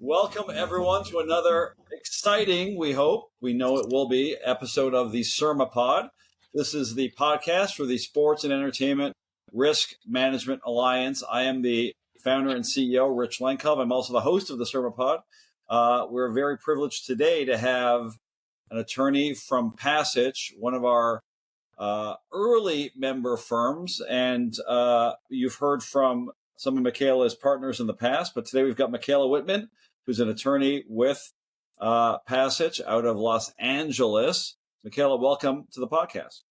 Welcome, everyone, to another exciting, we hope, we know it will be, episode of the SERMAPod. This is the podcast for the Sports and Entertainment Risk Management Alliance. I am the founder and CEO, Rich Lenkov. I'm also the host of the SERMAPod. We're very privileged today to have an attorney from Pasich, one of our early member firms. And you've heard from some of Mikaela's partners in the past, but today we've got Mikaela Whitman, who's an attorney with Pasich out of Los Angeles. Mikaela, welcome to the podcast.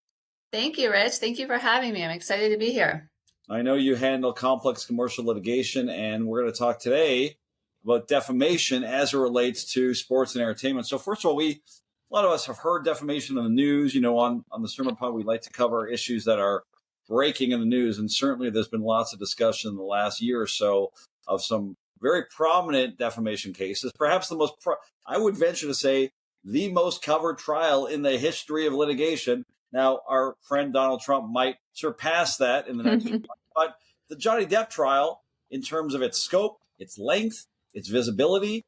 Thank you, Rich. Thank you for having me. I'm excited to be here. I know you handle complex commercial litigation, and we're going to talk today about defamation as it relates to sports and entertainment. So first of all, a lot of us have heard defamation in the news. You know, on the SERMAPod, we like to cover issues that are breaking in the news. And certainly there's been lots of discussion in the last year or so of some very prominent defamation cases, perhaps the most, I would venture to say, the most covered trial in the history of litigation. Now, our friend Donald Trump might surpass that in the next few months, but the Johnny Depp trial, in terms of its scope, its length, its visibility,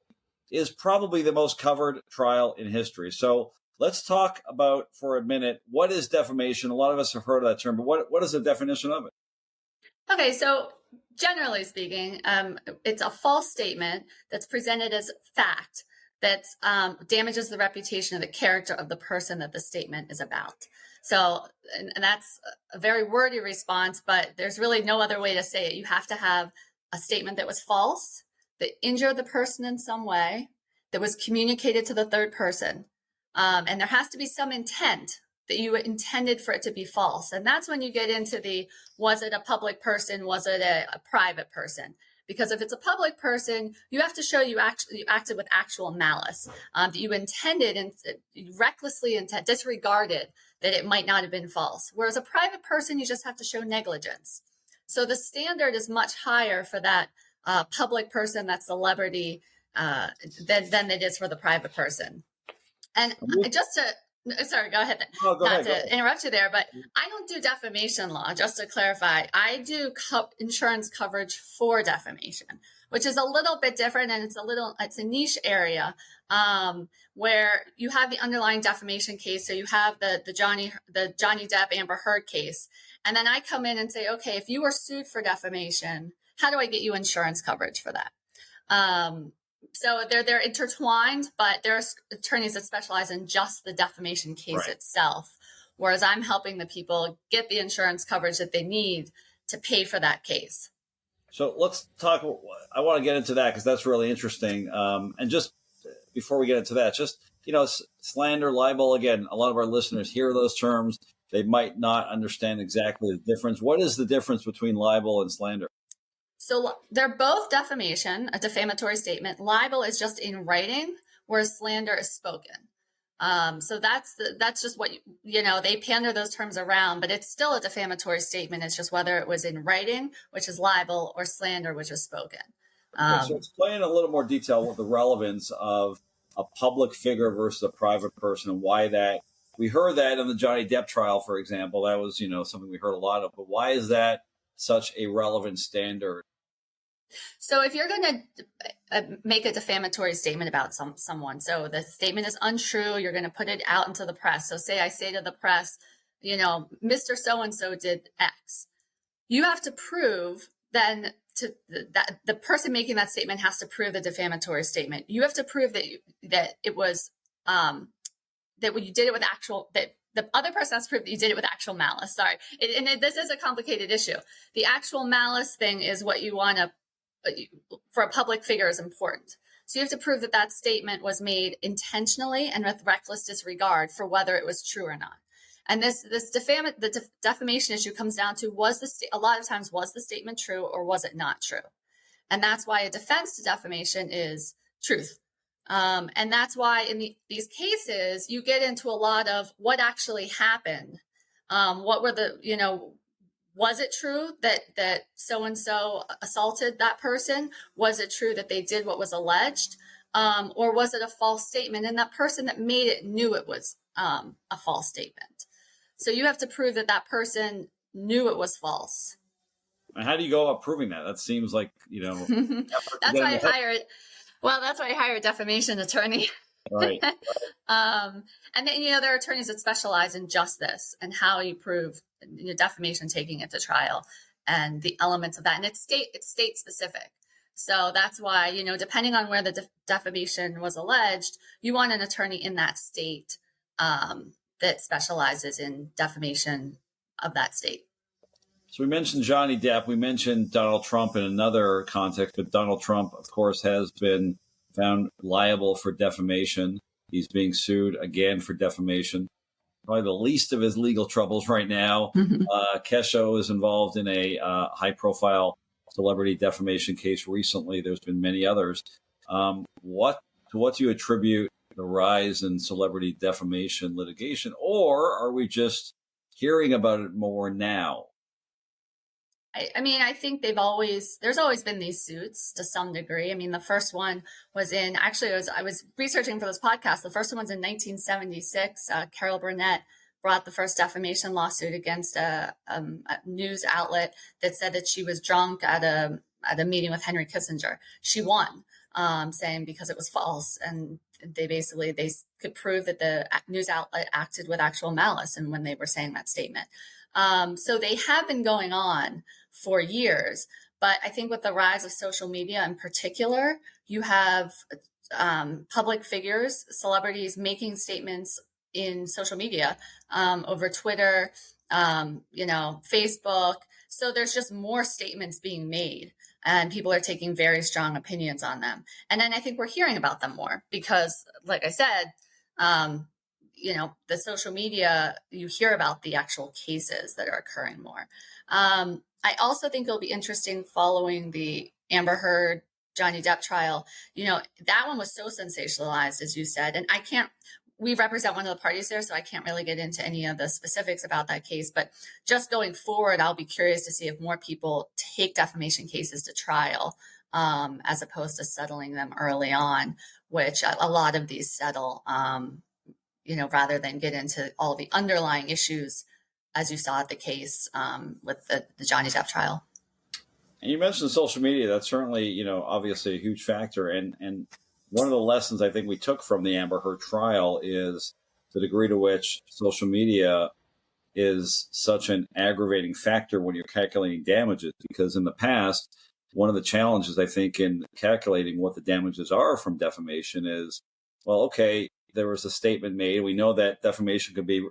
is probably the most covered trial in history. So let's talk about, for a minute, what is defamation? A lot of us have heard of that term, but what is the definition of it? Okay, so generally speaking, it's a false statement that's presented as fact that damages the reputation of the character of the person that the statement is about. So, and that's a very wordy response, but there's really no other way to say it. You have to have a statement that was false, that injured the person in some way, that was communicated to the third person. And there has to be some intent that you intended for it to be false. And that's when you get into was it a public person? Was it a private person? Because if it's a public person, you have to show you acted with actual malice, that you intended and you recklessly disregarded that it might not have been false. Whereas a private person, you just have to show negligence. So the standard is much higher for that public person, that celebrity, than it is for the private person. And just to, sorry, go ahead. Not to interrupt you there, but I don't do defamation law, just to clarify. I do insurance coverage for defamation, which is a little bit different. And it's a niche area where you have the underlying defamation case. So you have the Johnny Depp Amber Heard case. And then I come in and say, okay, if you were sued for defamation, how do I get you insurance coverage for that? So they're intertwined, but there are attorneys that specialize in just the defamation case itself, whereas I'm helping the people get the insurance coverage that they need to pay for that case. So let's talk. I want to get into that because that's really interesting. And just before we get into that, slander, libel, again, a lot of our listeners hear those terms. They might not understand exactly the difference. What is the difference between libel and slander? So they're both defamation, a defamatory statement. Libel is just in writing, whereas slander is spoken. So that's just what, they pander those terms around, but it's still a defamatory statement. It's just whether it was in writing, which is libel, or slander, which is spoken. So explain in a little more detail what the relevance of a public figure versus a private person and why that. We heard that in the Johnny Depp trial, for example. That was, something we heard a lot of. But why is that such a relevant standard? So if you're going to make a defamatory statement about someone, so the statement is untrue, you're going to put it out into the press. So say I say to the press, Mr. So-and-so did X. You have to prove then that the person making that statement has to prove the defamatory statement. You have to prove that it was, that when you did it with that the other person has to prove that you did it with actual malice. Sorry. This is a complicated issue. The actual malice thing is what you want to, for a public figure, is important. So you have to prove that statement was made intentionally and with reckless disregard for whether it was true or not. And the defamation issue comes down to a lot of times was the statement true or was it not true? And that's why a defense to defamation is truth. And that's why in these cases you get into a lot of what actually happened. What were was it true that so-and-so assaulted that person? Was it true that they did what was alleged? Or was it a false statement? And that person that made it knew it was a false statement. So you have to prove that person knew it was false. And how do you go about proving that? That seems like, That's why Well, that's why I hire a defamation attorney. Right. And then, there are attorneys that specialize in just this and how you prove defamation, taking it to trial, and the elements of that. And it's state specific. So that's why, depending on where the defamation was alleged, you want an attorney in that state that specializes in defamation of that state. So we mentioned Johnny Depp. We mentioned Donald Trump in another context, but Donald Trump, of course, has been found liable for defamation. He's being sued again for defamation. Probably the least of his legal troubles right now. Kesho is involved in a high-profile celebrity defamation case recently. There's been many others. What do you attribute the rise in celebrity defamation litigation, or are we just hearing about it more now? I think there's always been these suits to some degree. I mean, the first one was I was researching for this podcast. The first one was in 1976. Carol Burnett brought the first defamation lawsuit against a news outlet that said that she was drunk at a meeting with Henry Kissinger. She won, saying because it was false. And they could prove that the news outlet acted with actual malice and when they were saying that statement. So they have been going on for years, but I think with the rise of social media in particular, you have public figures, celebrities making statements in social media, over Twitter, Facebook. So there's just more statements being made and people are taking very strong opinions on them. And then I think we're hearing about them more because, like I said, the social media, you hear about the actual cases that are occurring more. I also think it'll be interesting following the Amber Heard, Johnny Depp trial. That one was so sensationalized, as you said, and we represent one of the parties there, so I can't really get into any of the specifics about that case. But just going forward, I'll be curious to see if more people take defamation cases to trial, as opposed to settling them early on, which a lot of these settle, rather than get into all the underlying issues, as you saw at the case with the Johnny Depp trial. And you mentioned social media. That's certainly, obviously a huge factor. And one of the lessons I think we took from the Amber Heard trial is the degree to which social media is such an aggravating factor when you're calculating damages. Because in the past, one of the challenges, I think, in calculating what the damages are from defamation is, well, okay, there was a statement made. We know that defamation could be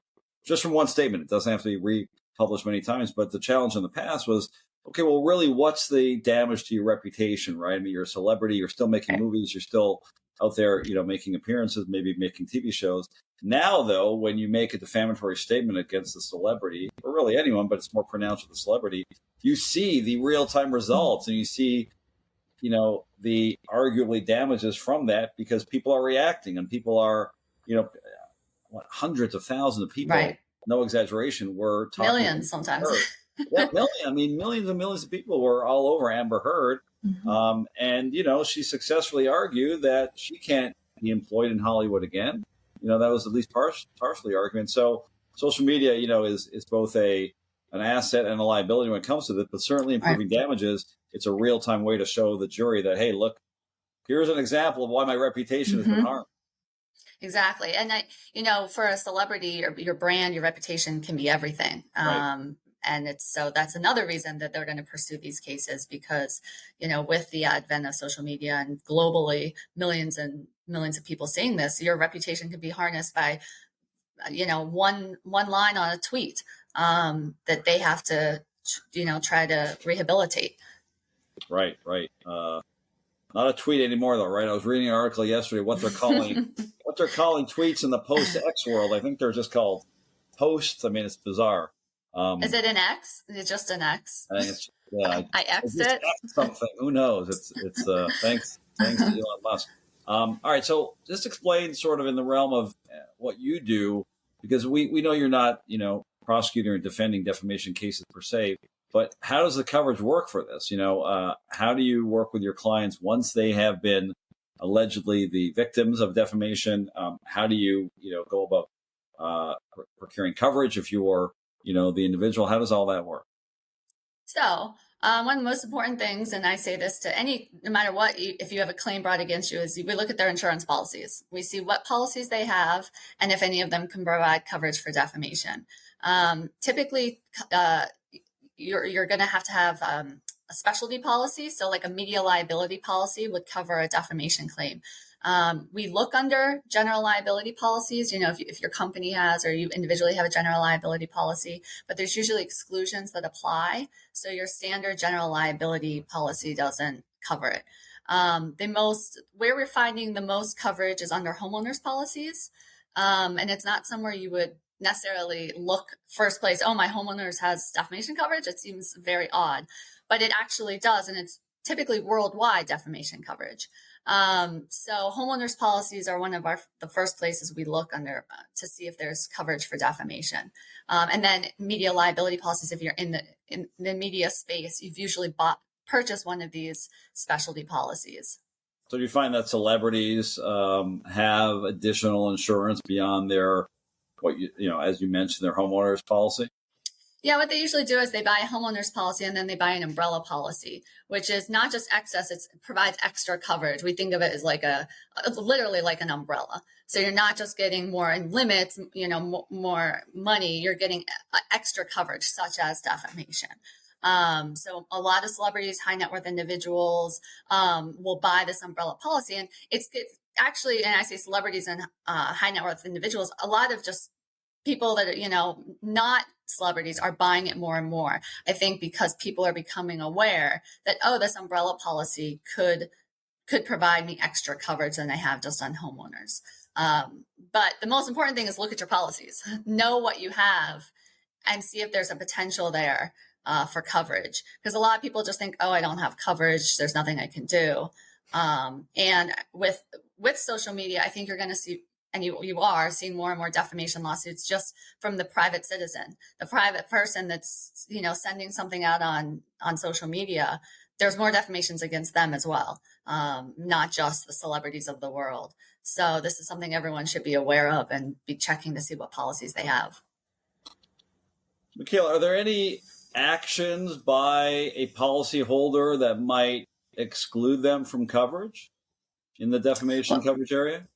just from one statement. It doesn't have to be republished many times. But the challenge in the past was, okay, well, really, what's the damage to your reputation, right? I mean, you're a celebrity. You're still making movies. You're still out there, making appearances, maybe making TV shows. Now, though, when you make a defamatory statement against a celebrity, or really anyone, but it's more pronounced with the celebrity, you see the real-time results and you see the arguably damages from that because people are reacting and people are, hundreds of thousands of people, right. No exaggeration, were talking. Millions sometimes. Yeah, millions and millions of people were all over Amber Heard. Mm-hmm. And, she successfully argued that she can't be employed in Hollywood again. That was at least partially argument. So social media, is both an asset and a liability when it comes to it, but certainly improving damages. It's a real-time way to show the jury that, hey, look, here's an example of why my reputation has been harmed. Exactly. And for a celebrity, your brand, your reputation can be everything. Right. And that's another reason that they're going to pursue these cases because, with the advent of social media and globally millions and millions of people seeing this, your reputation can be harnessed by, one line on a tweet that they have to, try to rehabilitate. Right. Not a tweet anymore, though, right? I was reading an article yesterday what they're calling tweets in the post-X world. I think they're just called posts. I mean, it's bizarre. Is it an X? Is it just an X? I think it's, yeah. I X'd it. Something. Who knows? It's thanks to Elon Musk. All right, so just explain sort of in the realm of what you do, because we know you're not prosecuting or defending defamation cases per se. But how does the coverage work for this? How do you work with your clients once they have been allegedly the victims of defamation? How do you, go about procuring coverage if you're, the individual? How does all that work? So One of the most important things, and I say this to no matter what, if you have a claim brought against you, is we look at their insurance policies. We see what policies they have and if any of them can provide coverage for defamation. Typically, you're going to have a specialty policy. So like a media liability policy would cover a defamation claim. We look under general liability policies, if your company has or you individually have a general liability policy, but there's usually exclusions that apply. So your standard general liability policy doesn't cover it. Where we're finding the most coverage is under homeowners policies. And it's not somewhere you would necessarily look first place, oh, my homeowners has defamation coverage. It seems very odd, but it actually does. And it's typically worldwide defamation coverage. So homeowners policies are one of the first places we look under to see if there's coverage for defamation. And then media liability policies, if you're in the media space, you've usually purchased one of these specialty policies. So do you find that celebrities have additional insurance beyond their, as you mentioned, their homeowners policy? Yeah, what they usually do is they buy a homeowner's policy and then they buy an umbrella policy, which is not just excess, it provides extra coverage. We think of it as literally like an umbrella. So you're not just getting more in limits, more money, you're getting extra coverage such as defamation. So a lot of celebrities, high net worth individuals will buy this umbrella policy. And it's actually, and I say celebrities and high net worth individuals, a lot of just people that are, not celebrities are buying it more and more. I think because people are becoming aware that, this umbrella policy could provide me extra coverage than I have just on homeowners. But the most important thing is look at your policies, know what you have, and see if there's a potential there for coverage. Because a lot of people just think, I don't have coverage, there's nothing I can do. And with social media, I think you're going to see, and you are seeing more and more defamation lawsuits just from the private citizen, the private person that's, sending something out on social media. There's more defamations against them as well, not just the celebrities of the world. So this is something everyone should be aware of and be checking to see what policies they have. Mikaela, are there any actions by a policyholder that might exclude them from coverage in the defamation coverage area?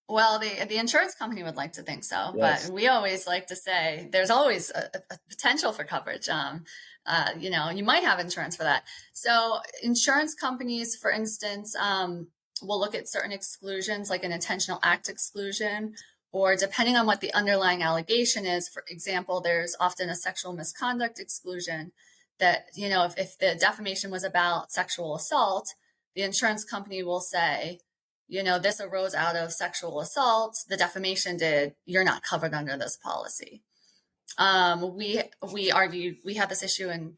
Well, the insurance company would like to think so, yes. But we always like to say there's always a potential for coverage. You might have insurance for that. So insurance companies, for instance, will look at certain exclusions like an intentional act exclusion, or depending on what the underlying allegation is. For example, there's often a sexual misconduct exclusion that, if the defamation was about sexual assault, the insurance company will say, this arose out of sexual assault, the defamation did, you're not covered under this policy. We argued, we had this issue in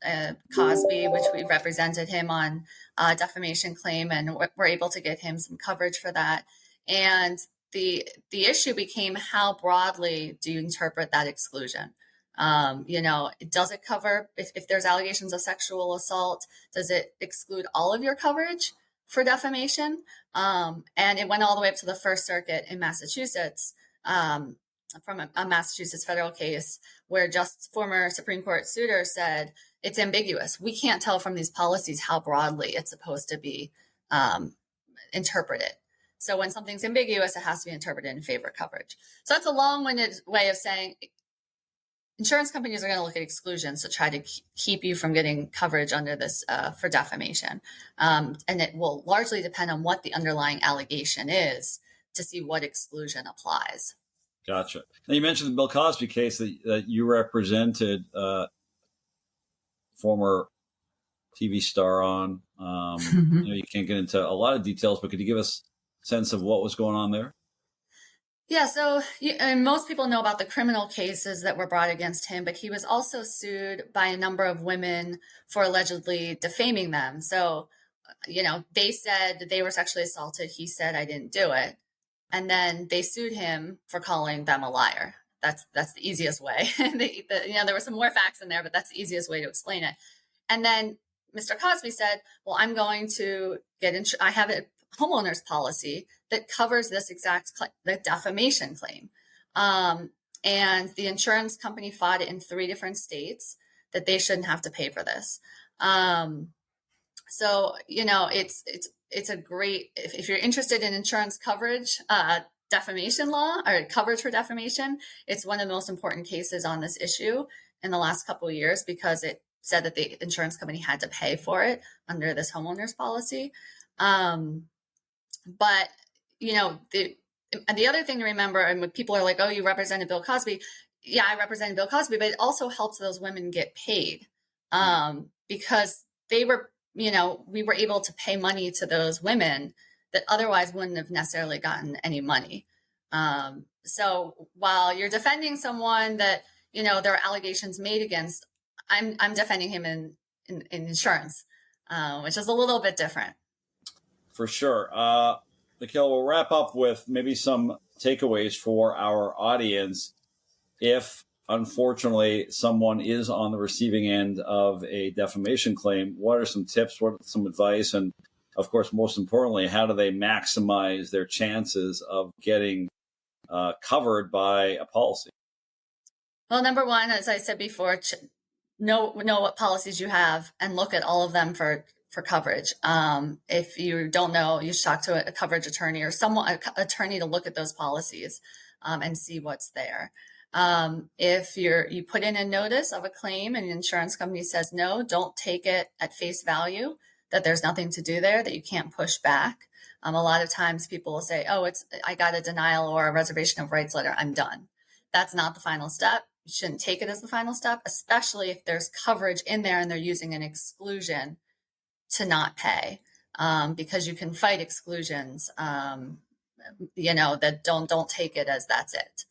Cosby, which we represented him on a defamation claim, and we're able to get him some coverage for that. And the issue became, how broadly do you interpret that exclusion? Does it cover, if there's allegations of sexual assault, does it exclude all of your coverage for defamation? And it went all the way up to the First Circuit in Massachusetts, from a Massachusetts federal case, where just former Supreme Court Souter said it's ambiguous. We can't tell from these policies how broadly it's supposed to be interpreted. So when something's ambiguous, it has to be interpreted in favor of coverage. So that's a long-winded way of saying insurance companies are going to look at exclusions to try to keep you from getting coverage under this for defamation. And it will largely depend on what the underlying allegation is to see what exclusion applies. Gotcha. Now, you mentioned the Bill Cosby case that you represented, former TV star on. You can't get into a lot of details, but could you give us a sense of what was going on there? Yeah, so and most people know about the criminal cases that were brought against him, but he was also sued by a number of women for allegedly defaming them. So, they said they were sexually assaulted. He said, I didn't do it. And then they sued him for calling them a liar. That's the easiest way. There were some more facts in there, but that's the easiest way to explain it. And then Mr. Cosby said, well, I'm going to I have a homeowner's policy that covers this exact the defamation claim. And the insurance company fought it in 3 different states that they shouldn't have to pay for this. So, it's a great, if you're interested in insurance coverage, defamation law or coverage for defamation, it's one of the most important cases on this issue in the last couple of years because it said that the insurance company had to pay for it under this homeowner's policy. But, the other thing to remember, and when people are like, oh, you represented Bill Cosby. Yeah, I represented Bill Cosby, but it also helps those women get paid because they were, we were able to pay money to those women that otherwise wouldn't have necessarily gotten any money. So while you're defending someone that, there are allegations made against, I'm defending him in insurance, which is a little bit different. For sure. Mikaela, we'll wrap up with maybe some takeaways for our audience. If, unfortunately, someone is on the receiving end of a defamation claim, what are some tips, what are some advice, and, of course, most importantly, how do they maximize their chances of getting covered by a policy? Well, number one, as I said before, know what policies you have and look at all of them for coverage. If you don't know, you should talk to a coverage attorney or an attorney to look at those policies and see what's there. If you put in a notice of a claim and the insurance company says no, don't take it at face value, that there's nothing to do there, that you can't push back. A lot of times people will say, oh, I got a denial or a reservation of rights letter, I'm done. That's not the final step. You shouldn't take it as the final step, especially if there's coverage in there and they're using an exclusion to not pay, because you can fight exclusions, that don't take it as that's it.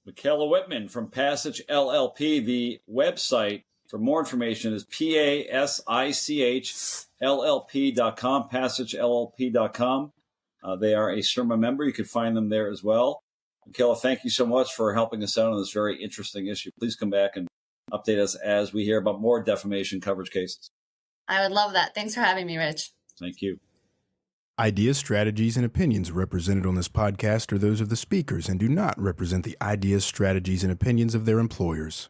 Mikaela Whitman from Pasich LLP. The website for more information is PASICHLLP.com, PasichLLP.com. They are a SERMA member. You can find them there as well. Mikaela, thank you so much for helping us out on this very interesting issue. Please come back and update us as we hear about more defamation coverage cases. I would love that. Thanks for having me, Rich. Thank you. Ideas, strategies, and opinions represented on this podcast are those of the speakers and do not represent the ideas, strategies, and opinions of their employers.